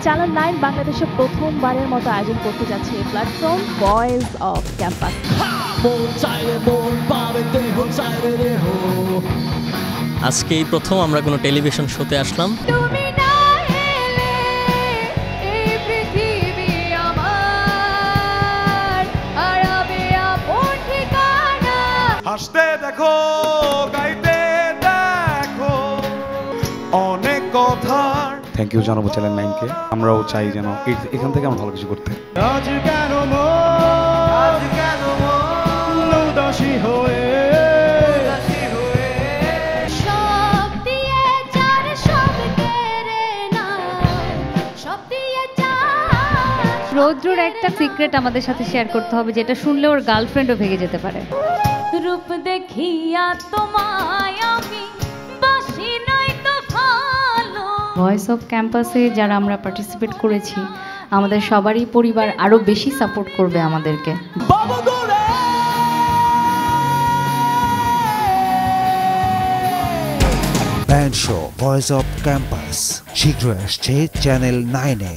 Channel 9 বাংলাদেশে প্রথমবারের মতো আয়োজন করতে যাচ্ছে এই প্ল্যাটফর্ম ভয়েস অফ ক্যাম্পাস। আজকে এই প্রথম আমরা কোনো টেলিভিশন শোতে আসলাম। হাসতে দেখো, গাইতে দেখো অনেক কথা। থ্যাংক ইউ জানাবো চ্যানেল 9 কে। আমরাও চাই যেন এখান থেকে আমরা ভালো কিছু করতে। আজ কেন উদাসী হয়ে রৌদ্রর একটা সিক্রেট আমাদের সাথে শেয়ার করতে হবে, যেটা শুনলে ওর গার্লফ্রেন্ডও ভেঙে যেতে পারে। রূপ দেখিয়া তোমায় আমি বাসি নাই তো ভালো। ভয়েস অফ ক্যাম্পাসে যারা আমরা পার্টিসিপেট করেছি, আমাদের সবারই পরিবার আরো বেশি সাপোর্ট করবে আমাদেরকে। Band show voice of campus শীঘ্রই আসছে চ্যানেল 9 এ।